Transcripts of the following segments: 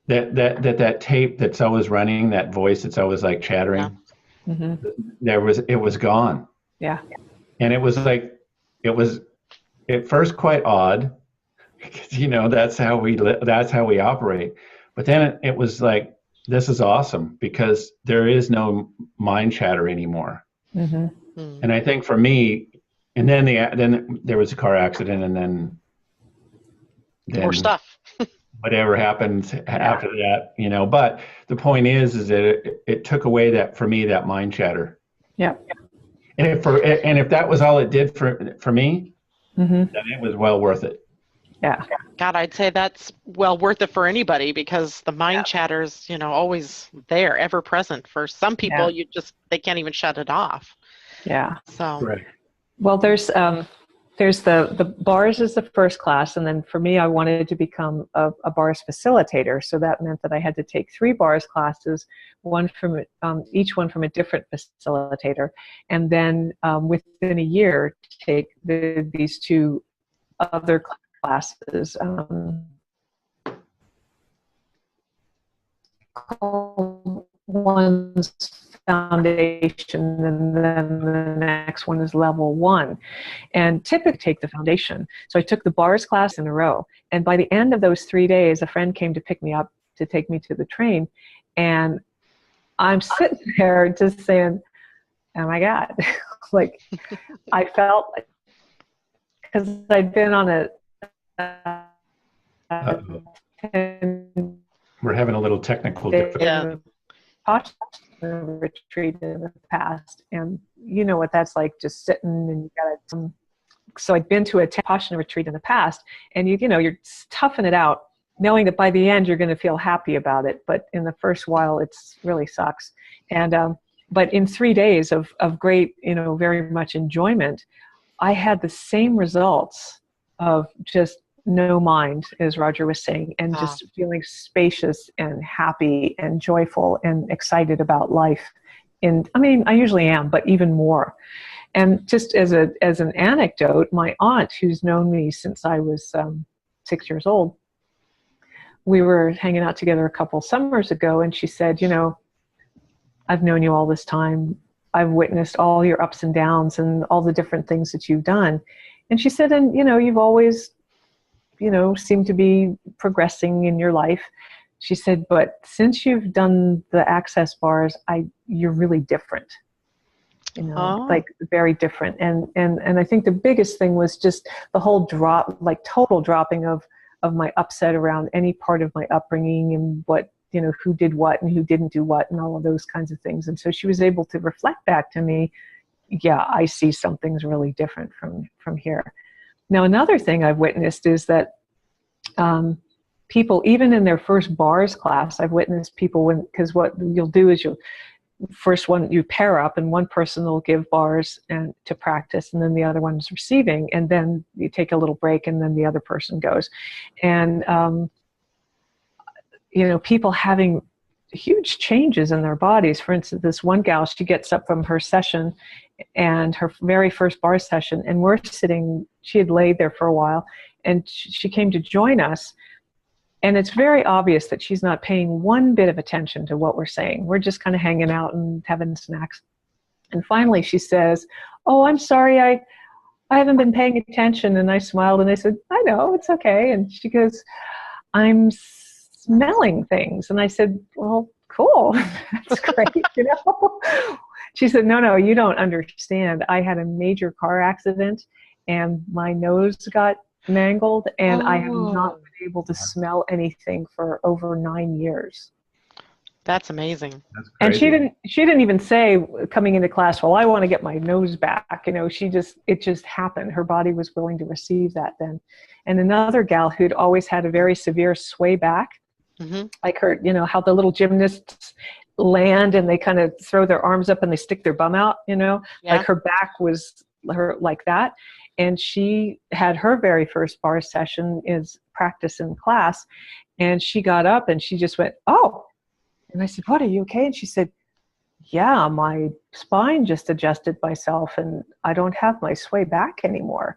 that tape that's always running, that voice that's always like Yeah. chattering, Hmm. it was gone. Yeah. And it was like, it was at first quite odd because, that's how we operate. But then it was like, this is awesome because there is no mind chatter anymore. Hmm. Mm. And I think for me, and then there was a car accident, and More then stuff. whatever happened Yeah. after that, But the point is that it took away that, for me, that mind chatter. Yeah. And if that was all it did for me, Hmm. then it was well worth it. Yeah. God, I'd say that's well worth it for anybody because the mind chatter's, always there, ever present. For some Yeah. people, they can't even shut it off. Yeah. So, Right. Well, there's the bars is the first class, and then for me, I wanted to become a bars facilitator. So that meant that I had to take 3 bars classes, one from each one from a different facilitator, and then within a year take these 2 other classes. One's foundation, and then the next one is level 1. And typically take the foundation. So I took the bars class in a row. And by the end of those 3 days, a friend came to pick me up to take me to the train. And I'm sitting there just saying, oh my God, like I felt like, because I'd been on a Uh-oh. 10 We're having a little technical day difficulty. retreat in the past, and you know what that's like, just sitting and you got so I'd been to a Vipassana retreat in the past, and you're toughing it out, knowing that by the end you're going to feel happy about it, but in the first while it's really sucks. And but in 3 days of great, very much enjoyment, I had the same results of just no mind, as Roger was saying, and just feeling spacious and happy and joyful and excited about life. And I mean, I usually am, but even more. And just as an anecdote, my aunt, who's known me since I was 6 years old, we were hanging out together a couple summers ago, and she said, I've known you all this time. I've witnessed all your ups and downs and all the different things that you've done. And she said, and you've always seem to be progressing in your life. She said, but since you've done the access bars, you're really different, like very different. And I think the biggest thing was just the whole drop, like total dropping of my upset around any part of my upbringing and what, who did what and who didn't do what and all of those kinds of things. And so she was able to reflect back to me, yeah, I see something's really different from here. Now, another thing I've witnessed is that people, even in their first bars class, I've witnessed people because what you'll do is you pair up, and one person will give bars and to practice, and then the other one's receiving, and then you take a little break, and then the other person goes. And people having huge changes in their bodies. For instance, this one gal, she gets up from her session, and her very first bar session, and we're sitting, she had laid there for a while, and she came to join us. And it's very obvious that she's not paying one bit of attention to what we're saying. We're just kind of hanging out and having snacks. And finally she says, oh, I'm sorry, I haven't been paying attention. And I smiled and I said, I know, it's okay. And she goes, I'm smelling things. And I said, well, cool, that's great, She said, no, you don't understand. I had a major car accident and my nose got mangled, and I have not been able to smell anything for over 9 years. That's amazing. That's And crazy. she didn't even say coming into class, well, I want to get my nose back. It just happened. Her body was willing to receive that then. And another gal who'd always had a very severe sway back, like her, how the little gymnasts land and they kind of throw their arms up and they stick their bum out, like her back was her like that. And she had her very first bar session is practice in class. And she got up and she just went, oh. And I said, what, are you okay? And she said, yeah, my spine just adjusted myself and I don't have my sway back anymore.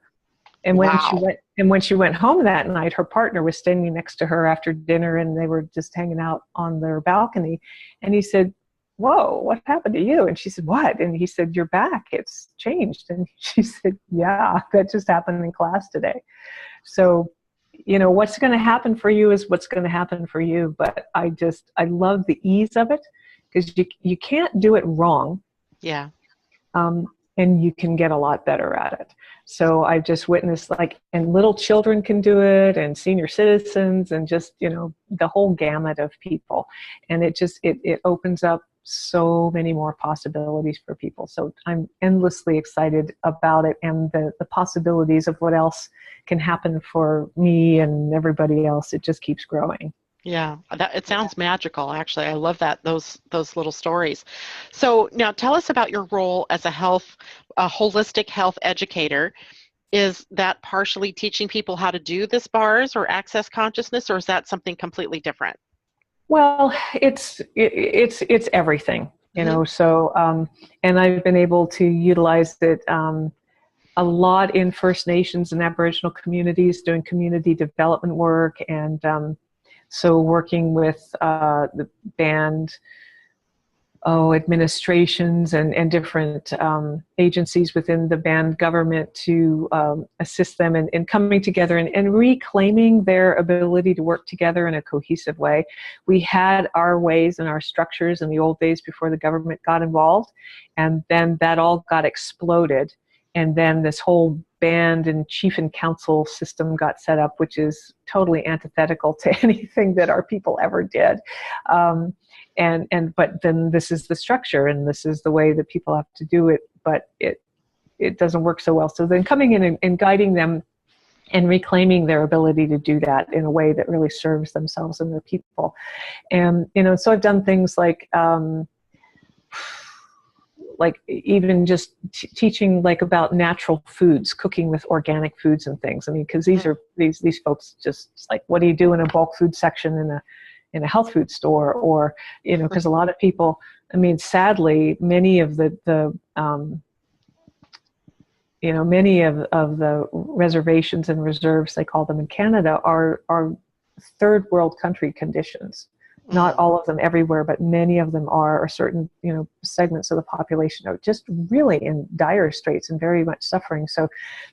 And Wow. when she went home that night, her partner was standing next to her after dinner, and they were just hanging out on their balcony. And he said, "Whoa, what happened to you?" And she said, "What?" And he said, "Your back, it's changed." And she said, "Yeah, that just happened in class today." So, what's going to happen for you is what's going to happen for you. But I love the ease of it, because you can't do it wrong. Yeah. And you can get a lot better at it. So I've just witnessed, and little children can do it, and senior citizens, and just, the whole gamut of people. And it opens up so many more possibilities for people. So I'm endlessly excited about it, and the possibilities of what else can happen for me and everybody else. It just keeps growing. Yeah, it sounds magical, actually. I love those little stories. So now tell us about your role as a holistic health educator. Is that partially teaching people how to do this bars or access consciousness, or is that something completely different? Well, it's everything, So, and I've been able to utilize it a lot in First Nations and Aboriginal communities, doing community development work, and so working with the band administrations and different agencies within the band government to assist them in coming together and reclaiming their ability to work together in a cohesive way. We had our ways and our structures in the old days before the government got involved, and then that all got exploded. And then this whole band and chief and council system got set up, which is totally antithetical to anything that our people ever did. But then this is the structure, and this is the way that people have to do it, but it doesn't work so well. So then coming in and guiding them and reclaiming their ability to do that in a way that really serves themselves and their people. And, so I've done things like even just teaching about natural foods, cooking with organic foods and things. I mean, because these folks just what do you do in a bulk food section in a health food store, or because a lot of people, I mean, sadly, many of the reservations and reserves, they call them in Canada, are third world country conditions. Not all of them everywhere, but many of them are certain, segments of the population are just really in dire straits and very much suffering. So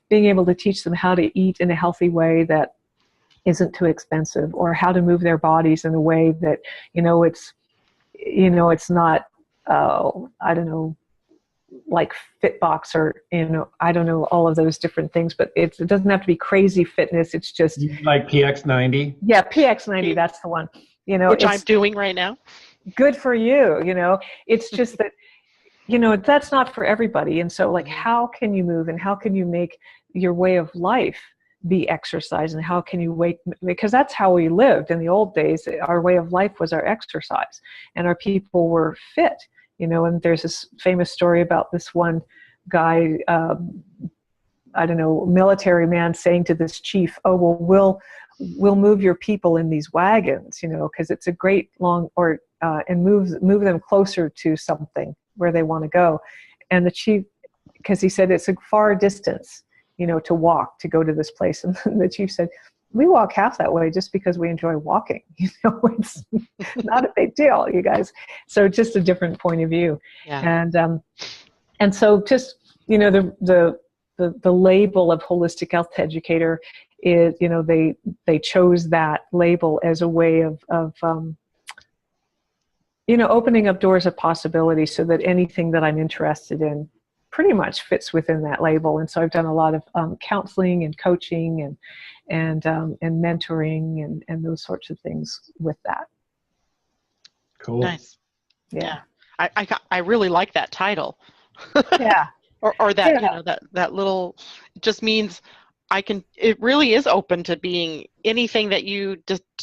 being able to teach them how to eat in a healthy way that isn't too expensive, or how to move their bodies in a way that, it's not, I don't know, like Fitbox or, I don't know, all of those different things, but it doesn't have to be crazy fitness. It's just like PX90. Yeah, PX90, that's the one. Which I'm doing right now. Good for you. It's just that, that's not for everybody. And so how can you move, and how can you make your way of life be exercise, and how can you because that's how we lived in the old days. Our way of life was our exercise, and our people were fit, and there's this famous story about this one guy, I don't know, military man saying to this chief, "Oh, well, we'll move your people in these wagons, because it's a great long, and move them closer to something where they want to go." And the chief, because he said it's a far distance, to walk to go to this place. And the chief said, "We walk half that way just because we enjoy walking." It's not a big deal, you guys. So just a different point of view. Yeah. And so just, the label of holistic health educator is, they chose that label as a way of opening up doors of possibility, so that anything that I'm interested in pretty much fits within that label. And so I've done a lot of counseling and coaching and mentoring and those sorts of things with that. Cool. Nice. Yeah. I really like that title. Yeah. or that, that little, it just means it really is open to being anything that you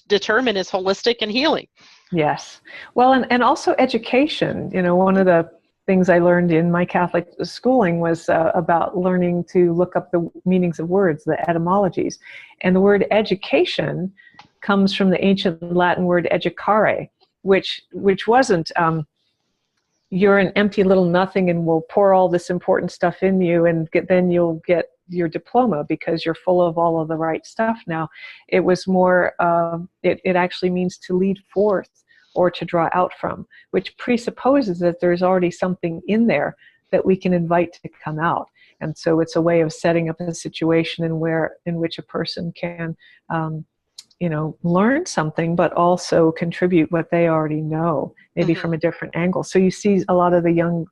determine is holistic and healing. Yes. Well, and also education. One of the things I learned in my Catholic schooling was about learning to look up the meanings of words, the etymologies. And the word education comes from the ancient Latin word educare, which wasn't, you're an empty little nothing and we'll pour all this important stuff in you, and then you'll get your diploma because you're full of all of the right stuff now. It was more, it actually means to lead forth or to draw out from, which presupposes that there's already something in there that we can invite to come out. And so it's a way of setting up a situation in which a person can, learn something, but also contribute what they already know, maybe from a different angle. So you see a lot of the young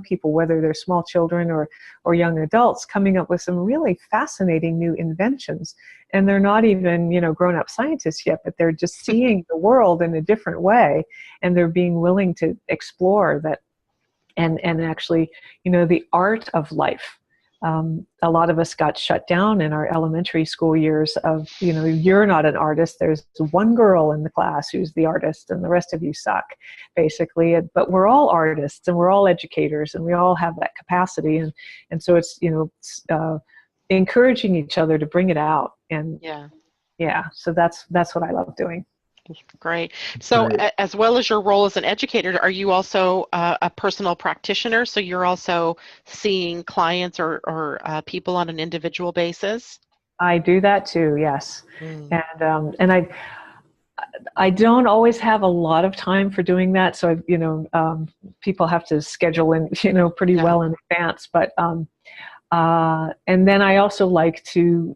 people, whether they're small children or young adults, coming up with some really fascinating new inventions. And they're not even, grown-up scientists yet, but they're just seeing the world in a different way, and they're being willing to explore that, and actually, the art of life. A lot of us got shut down in our elementary school years of, you're not an artist. There's one girl in the class who's the artist and the rest of you suck, basically. But we're all artists and we're all educators and we all have that capacity. And so it's, encouraging each other to bring it out. And so that's what I love doing. Great. So as well as your role as an educator, are you also a personal practitioner? So you're also seeing clients or people on an individual basis? I do that too, yes. And I don't always have a lot of time for doing that. So, people have to schedule in, pretty well in advance. But, and then I also like to,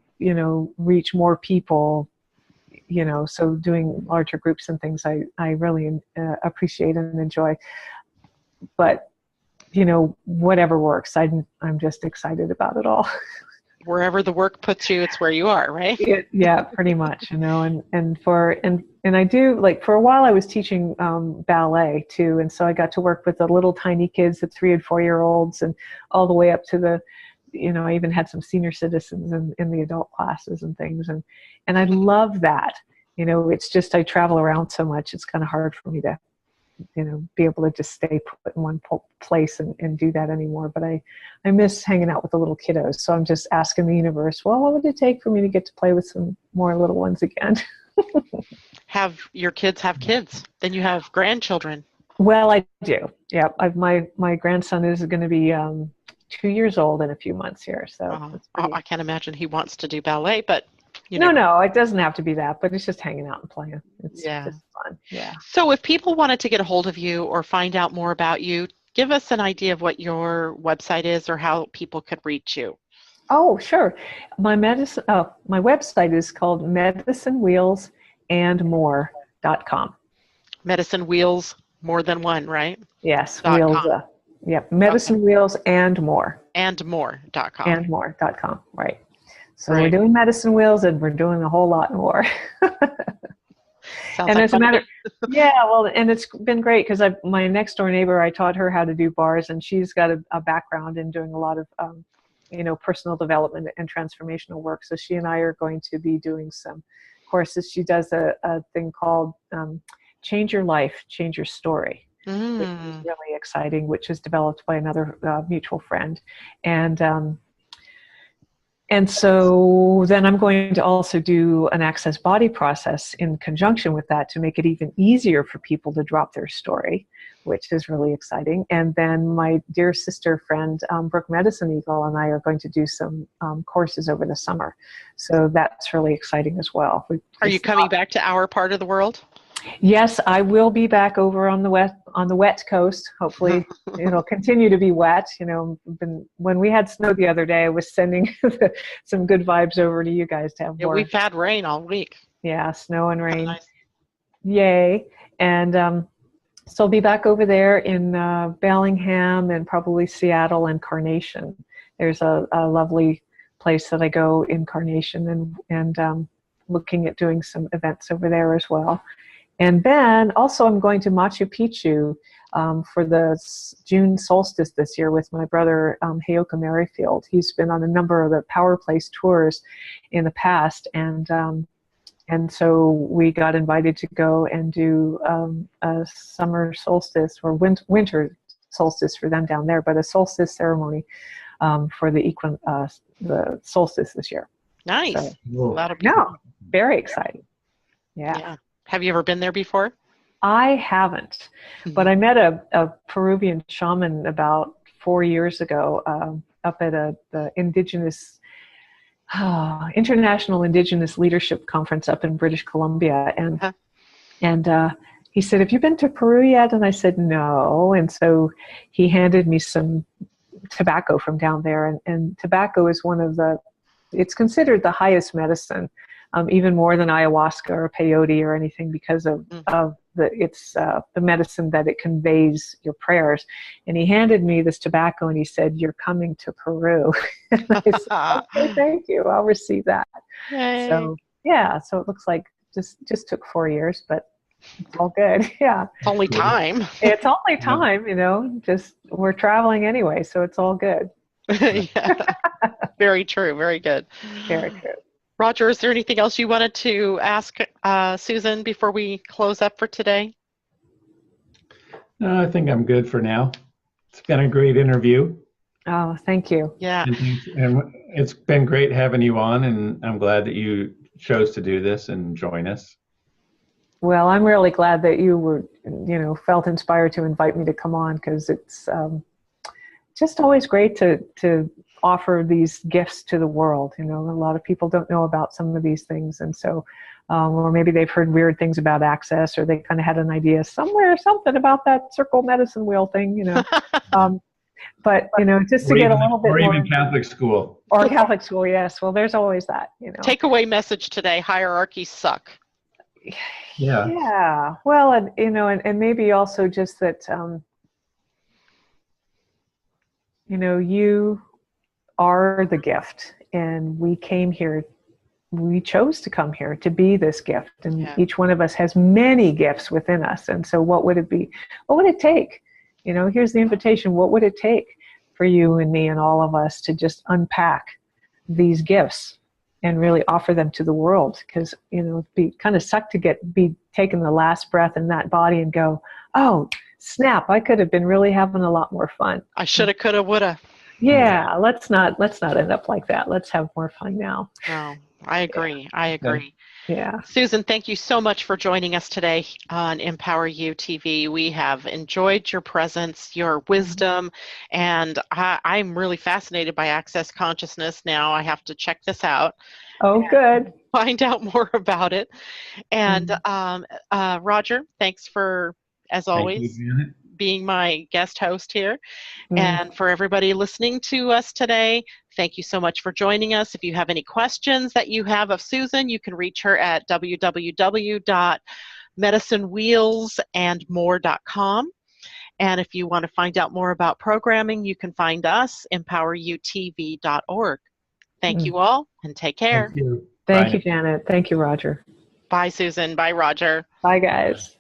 reach more people, so doing larger groups and things I really appreciate and enjoy. But, whatever works, I'm just excited about it all. Wherever the work puts you, it's where you are, right? Yeah, pretty much, and I do, like, for a while I was teaching ballet too, and so I got to work with the little tiny kids, the 3 and 4 year olds, and all the way up to the, I even had some senior citizens in the adult classes and things, and I love that. It's just I travel around so much, it's kind of hard for me to, be able to just stay put in one place and do that anymore. But I miss hanging out with the little kiddos. So I'm just asking the universe, well, what would it take for me to get to play with some more little ones again? Have your kids have kids? Then you have grandchildren. Well, I do. Yeah, my grandson is going to be 2 years old in a few months here. So I can't imagine he wants to do ballet, but No, it doesn't have to be that, but it's just hanging out and playing. It's just fun. Yeah. So if people wanted to get a hold of you or find out more about you, give us an idea of what your website is or how people could reach you. Oh, sure. My website is called medicinewheelsandmore.com. Medicine Wheels, more than one, right? Yes, wheels. Medicine Wheels and More. And more.com. And more.com, right. So we're doing medicine wheels and we're doing a whole lot more. And as a matter, and it's been great because my next door neighbor, I taught her how to do bars, and she's got a background in doing a lot of, personal development and transformational work. So she and I are going to be doing some courses. She does a thing called Change Your Life, Change Your Story. Which is really exciting, which is developed by another mutual friend. And so then I'm going to also do an access body process in conjunction with that to make it even easier for people to drop their story, which is really exciting. And then my dear sister friend, Brooke Medicine Eagle, and I are going to do some courses over the summer. So that's really exciting as well. Are you coming back to our part of the world? Yes, I will be back over on the wet coast. Hopefully, it'll continue to be wet. When we had snow the other day, I was sending some good vibes over to you guys to have more. We've had rain all week. Yeah, snow and rain. Nice. Yay! And so I'll be back over there in Bellingham and probably Seattle and Carnation. There's a lovely place that I go in Carnation, and looking at doing some events over there as well. And then also I'm going to Machu Picchu for the June solstice this year with my brother Heyoka Merrifield. He's been on a number of the Power Place tours in the past, and so we got invited to go and do a summer solstice or winter solstice for them down there, but a solstice ceremony for the solstice this year. Nice. So, very exciting. Yeah. Have you ever been there before? I haven't, but I met a Peruvian shaman about 4 years ago up at the indigenous International Indigenous Leadership Conference up in British Columbia, and he said, "Have you been to Peru yet?" And I said, "No." And so he handed me some tobacco from down there, and tobacco is it's considered the highest medicine, even more than ayahuasca or peyote or anything, because of the medicine that it conveys your prayers. And he handed me this tobacco and he said, "You're coming to Peru." And I said, "Okay, thank you. I'll receive that." Yay. So yeah, so it looks like just took 4 years, but it's all good. Yeah. It's only time. It's only time, just we're traveling anyway, so it's all good. Yeah. Very true. Very good. Very true. Roger, is there anything else you wanted to ask Susan before we close up for today? No, I think I'm good for now. It's been a great interview. Oh, thank you. Yeah. And it's been great having you on, and I'm glad that you chose to do this and join us. Well, I'm really glad that you were, felt inspired to invite me to come on, because it's just always great to offer these gifts to the world. A lot of people don't know about some of these things, and so, or maybe they've heard weird things about access, or they kind of had an idea somewhere, something about that circle medicine wheel thing, But just to get a little bit more, or even Catholic school, or Catholic school, yes. Well, there's always that. Takeaway message today: hierarchies suck. Yeah. Yeah. Well, and maybe also just that, you are the gift, and we chose to come here to be this gift, and each one of us has many gifts within us. And so what would it be? What would it take? Here's the invitation. What would it take for you and me and all of us to just unpack these gifts and really offer them to the world? Because, it'd be kind of suck to be taking the last breath in that body and go, "Oh, snap, I could have been really having a lot more fun. I shoulda, coulda, woulda." Yeah, let's not end up like that. Let's have more fun now. No, I agree. I agree. Yeah. Susan, thank you so much for joining us today on Empower You TV. We have enjoyed your presence, your wisdom, and I'm really fascinated by Access Consciousness now. I have to check this out. Oh, good. Find out more about it. And Roger, thanks for, as always, being my guest host here. And for everybody listening to us today, thank you so much for joining us. If you have any questions that you have of Susan, you can reach her at www.medicinewheelsandmore.com. And if you want to find out more about programming, you can find us, empowerutv.org. Thank you all, and take care. Thank you. Thank you, Janet. Thank you, Roger. Bye, Susan. Bye, Roger. Bye, guys.